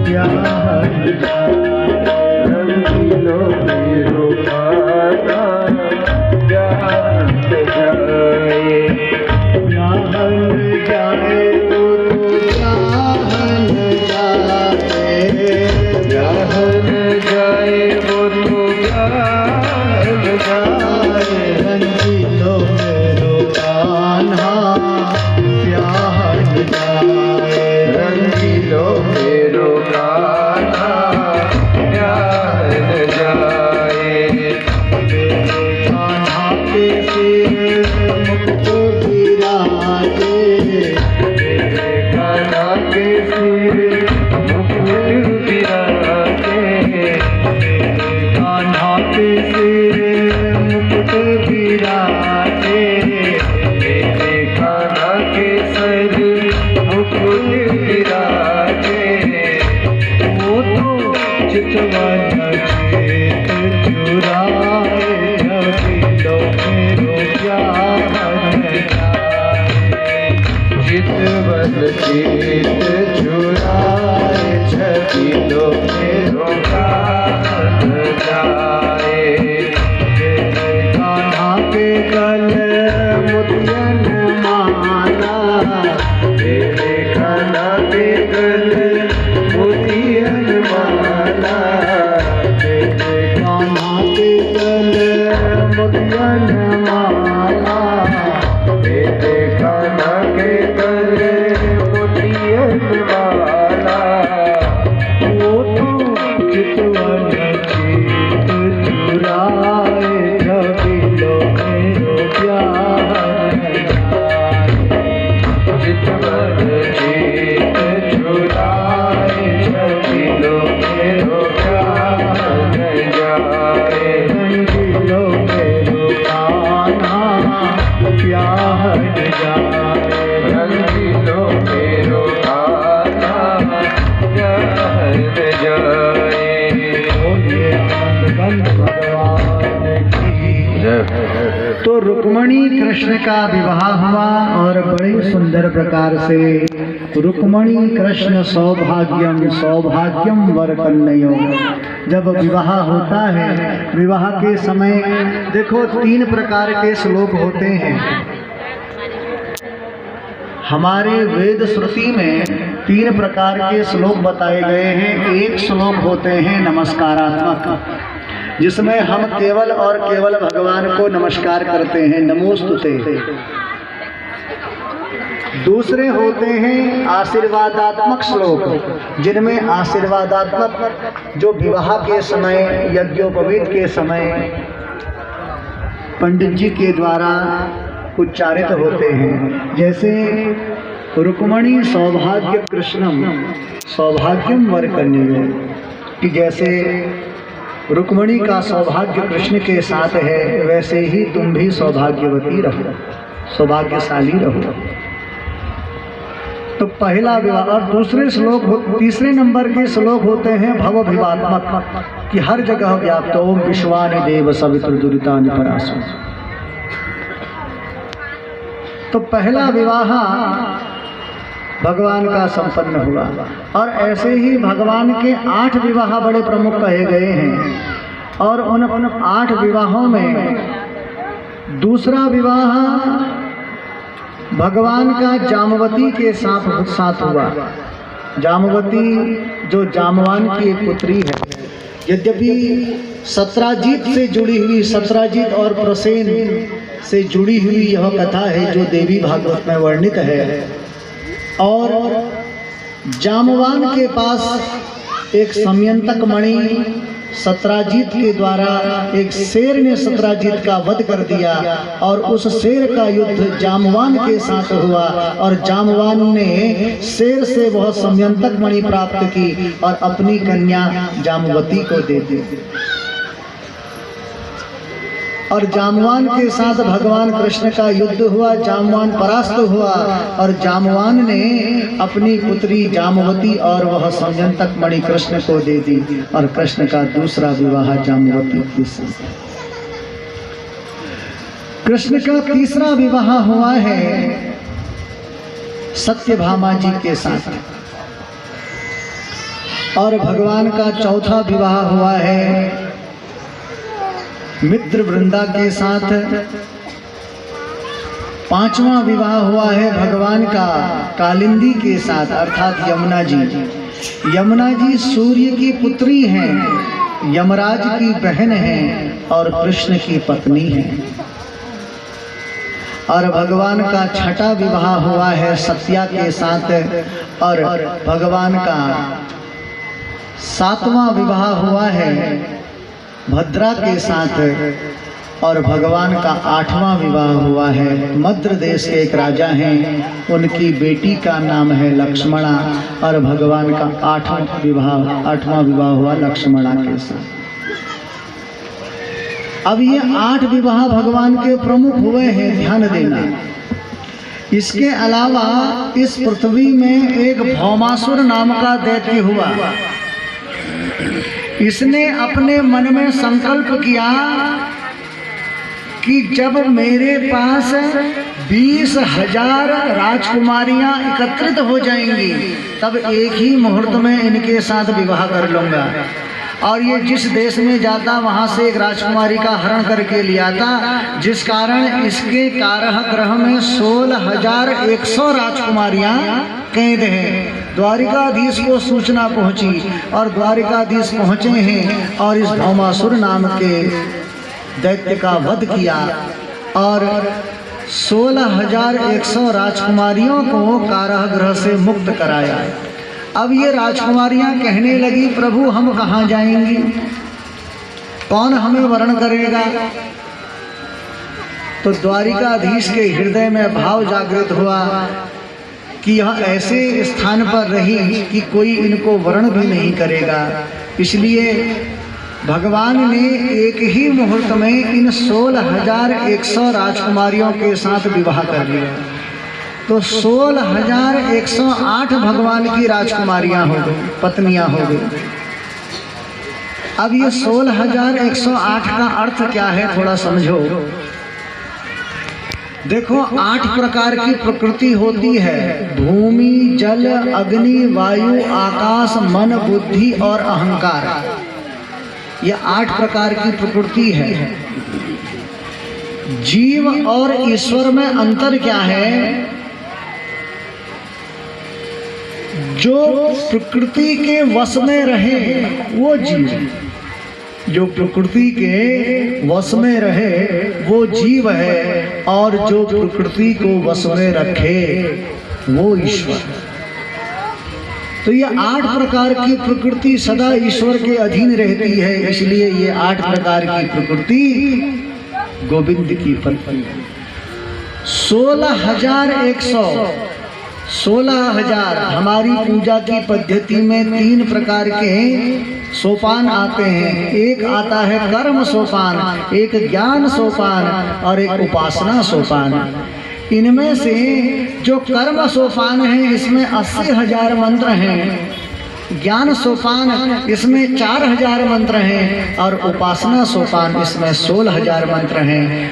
ब्याहन जाए रंगीलो मेरो कान्हा ब्याहन जाए। ब्याहन जाए तो ब्याहन जाए, ब्याहन जाए वो तो ब्याहन जाए रंगीलो मेरो कान्हा ब्याहन जाए रंगीलो मेरो कान्हा ब्याहन जाए। कान्हा के सिर मुकुट विराजे, कान्हा के सिर मुकुट विराजे, कान्हा के सिर मुकुट विराजे, कान्हा के सिर मुकुट विराजे। वो तो चितवन चेत चुराए रंगीलो मेरो ब्याहन जाए। चितवन चेत चुराए रंगीलो मेरो ब्याहन जाए। कान्हा के गल मोतियन माला, कान्हा के गल मोतियन माला, कान्हा के गल मोतियन माला, कान्हा के गल मोतियन माला। वो तो चितवन चेत चुराए रंगीलो मेरो ब्याहन जाए। चितवन चेत चुराए रंगीलो मेरो ब्याहन जाए रंगीलो मेरो कान्हा ब्याहन जाए रंगीलो मेरो कान्हा ब्याहन जाए। बोलिए आनंद भगवान की जय। तो रुक्मणी कृष्ण का विवाह हुआ और बड़े सुंदर प्रकार से रुक्मणी कृष्ण सौभाग्यम सौभाग्यम वर कन्ययो। जब विवाह होता है, विवाह के समय देखो 3 प्रकार के श्लोक होते हैं। हमारे वेद श्रुति में 3 प्रकार के श्लोक बताए गए हैं। एक श्लोक होते हैं नमस्कारात्मक, जिसमें हम केवल और केवल भगवान को नमस्कार करते हैं, नमोस्तुते। दूसरे होते हैं आशीर्वादात्मक श्लोक, जिनमें आशीर्वादात्मक जो विवाह के समय यज्ञोपवीत के समय पंडित जी के द्वारा उच्चारित होते हैं। जैसे रुक्मणी सौभाग्य कृष्णम सौभाग्यम वर कन्ययो, कि जैसे रुक्मणी का सौभाग्य कृष्ण के साथ है, वैसे ही तुम भी सौभाग्यवती रहो, सौभाग्यशाली रहो। तो पहला विवाह। और दूसरे श्लोक, तीसरे नंबर के श्लोक होते हैं भवभिवात्मक, कि हर जगह व्याप्त ओम विश्वानि देव सवितुर दुरितानि परासु। तो पहला विवाह भगवान का संपन्न हुआ। और ऐसे ही भगवान के 8 विवाह बड़े प्रमुख कहे गए हैं। और उन 8 विवाहों में दूसरा विवाह भगवान का जामवती के साथ हुआ। जामवती जो जामवान की एक पुत्री है। यद्यपि सत्राजीत से जुड़ी हुई, सत्राजीत और प्रसेन से जुड़ी हुई यह कथा है जो देवी भागवत में वर्णित है। और जामवान के पास एक समयंतक मणि सत्राजीत के द्वारा एक शेर ने सत्राजीत का वध कर दिया और उस शेर का युद्ध जामवान के साथ हुआ और जामवान ने शेर से वह समयंतक मणि प्राप्त की और अपनी कन्या जामवती को दे दी। और जामवान के साथ भगवान कृष्ण का युद्ध हुआ, जामवान परास्त हुआ और जामवान ने अपनी पुत्री जामवती और वह समयंतक मणि कृष्ण को दे दी और कृष्ण का दूसरा विवाह जामवती के साथ। कृष्ण का तीसरा विवाह हुआ है सत्यभामा जी के साथ। और भगवान का चौथा विवाह हुआ है मित्र वृंदा के साथ। पांचवा विवाह हुआ है भगवान का कालिंदी के साथ अर्थात यमुना जी। यमुना जी सूर्य की पुत्री हैं, यमराज की बहन हैं और कृष्ण की पत्नी हैं। और भगवान का छठा विवाह हुआ है सत्या के साथ और भगवान का सातवां विवाह हुआ है भद्रा के साथ और भगवान का आठवां विवाह हुआ है मद्र देश के एक राजा हैं, उनकी बेटी का नाम है लक्ष्मणा और भगवान का आठवां विवाह हुआ लक्ष्मणा के साथ। अब ये 8 विवाह भगवान के प्रमुख हुए हैं, ध्यान देना। इसके अलावा इस पृथ्वी में एक भौमासुर नाम का दैत्य हुआ। इसने अपने मन में संकल्प किया कि जब मेरे पास 20,000 राजकुमारियां एकत्रित हो जाएंगी तब एक ही मुहूर्त में इनके साथ विवाह कर लूंगा। और ये जिस देश में जाता वहां से एक राजकुमारी का हरण करके ले आता, जिस कारण इसके कारह ग्रह में 16,100 राजकुमारियां कैद हैं। द्वारिकाधीश को सूचना पहुंची और द्वारिकाधीश पहुंचे हैं और इस भौमासुर नाम के दैत्य का वध किया और 16,100 राजकुमारियों को कारागृह से मुक्त कराया। अब ये राजकुमारियां कहने लगी, प्रभु हम कहाँ जाएंगी, कौन हमें वरण करेगा। तो द्वारिकाधीश के हृदय में भाव जागृत हुआ कि यह ऐसे स्थान पर रही कि कोई इनको वरण भी नहीं करेगा। इसलिए भगवान ने एक ही मुहूर्त में इन 16,100 राजकुमारियों के साथ विवाह कर लिया। तो 16,108 भगवान की राजकुमारियां हो गई, पत्नियां हो गई। अब ये 16,108 का अर्थ क्या है थोड़ा समझो। देखो 8 प्रकार की प्रकृति होती है, भूमि, जल, अग्नि, वायु, आकाश, मन, बुद्धि और अहंकार। ये 8 प्रकार की प्रकृति है। जीव और ईश्वर में अंतर क्या है? जो प्रकृति के वश में रहे वो जीव, जो प्रकृति के वश में रहे वो जीव है और जो प्रकृति को वश में रखे वो ईश्वर। तो ये 8 प्रकार की प्रकृति सदा ईश्वर के अधीन रहती है, इसलिए ये 8 प्रकार की प्रकृति गोविंद की पत्नी। 16,000 हमारी पूजा की पद्धति में 3 प्रकार के सोपान आते हैं। एक आता है कर्म सोपान, एक ज्ञान सोपान और एक उपासना सोपान। इनमें से जो कर्म सोपान है इसमें 80,000 मंत्र हैं, ज्ञान सोपान इसमें 4,000 मंत्र हैं और उपासना सोपान इसमें 16,000 मंत्र हैं।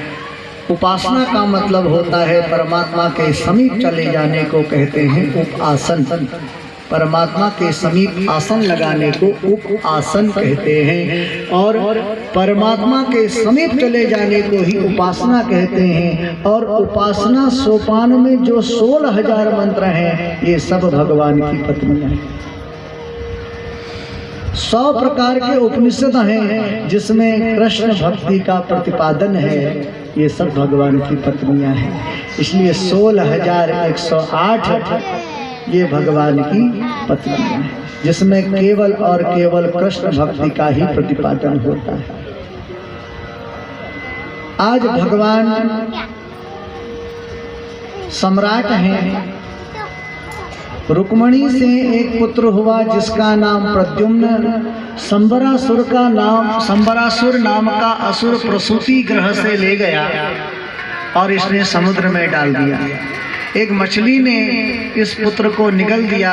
उपासना का मतलब होता है परमात्मा के समीप चले जाने को कहते हैं उपासन। परमात्मा के समीप आसन लगाने को उपासन कहते हैं और परमात्मा के समीप चले जाने को ही उपासना कहते हैं। और उपासना सोपान में जो 16,000 मंत्र हैं ये सब भगवान की पत्नियां हैं। 100 प्रकार के उपनिषद हैं जिसमें कृष्ण भक्ति का प्रतिपादन है, ये सब भगवान की पत्नियां हैं। इसलिए 16,108 ये भगवान की पत्नियां हैं जिसमें केवल और केवल कृष्ण भक्ति का ही प्रतिपादन होता है। आज भगवान सम्राट हैं। रुक्मणी से एक पुत्र हुआ जिसका नाम प्रद्युम्न। संबरासुर नाम का असुर प्रसूति ग्रह से ले गया और इसने समुद्र में डाल दिया। एक मछली ने इस पुत्र को निगल दिया।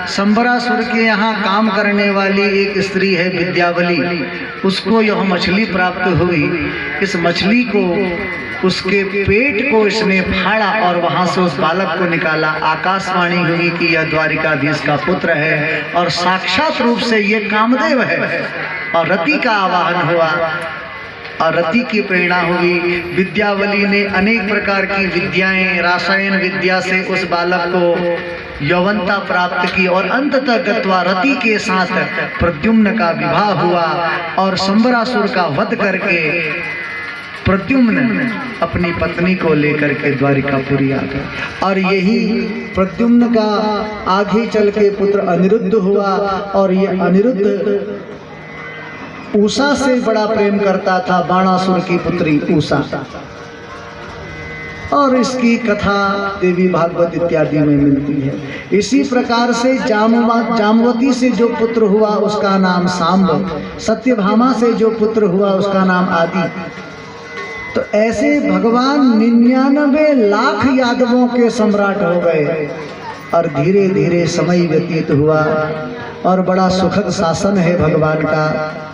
संबरासुर के यहाँ काम करने वाली एक स्त्री है विद्यावली, उसको यह मछली प्राप्त हुई। इस मछली को, उसके पेट को इसने फाड़ा और वहां से उस बालक को निकाला। आकाशवाणी हुई कि यह द्वारिकाधीश का पुत्र है और साक्षात रूप से ये कामदेव है। और रति का आवाहन हुआ और रति की प्रेरणा हुई। विद्यावली ने अनेक प्रकार की विद्याएं, रासायन विद्या से उस बालक को यौवनता प्राप्त की और अंततः गत्वा रति के साथ प्रद्युम्न का विवाह हुआ और संबरासुर का वध करके प्रद्युम्न अपनी पत्नी को लेकर के द्वारिकापुरी आ गए। और यही प्रद्युम्न का आगे चल के पुत्र अनिरुद्ध हुआ और ये अनिरुद्ध उषा से बड़ा प्रेम करता था, बाणासुर की पुत्री उषा। और इसकी कथा देवी भागवत इत्यादि में मिलती है। इसी प्रकार से जामवती से जो पुत्र हुआ उसका नाम सांब, सत्यभामा से जो पुत्र हुआ उसका नाम आदि। तो ऐसे भगवान 99 लाख यादवों के सम्राट हो गए और धीरे धीरे समय व्यतीत हुआ और बड़ा सुखद शासन है भगवान का।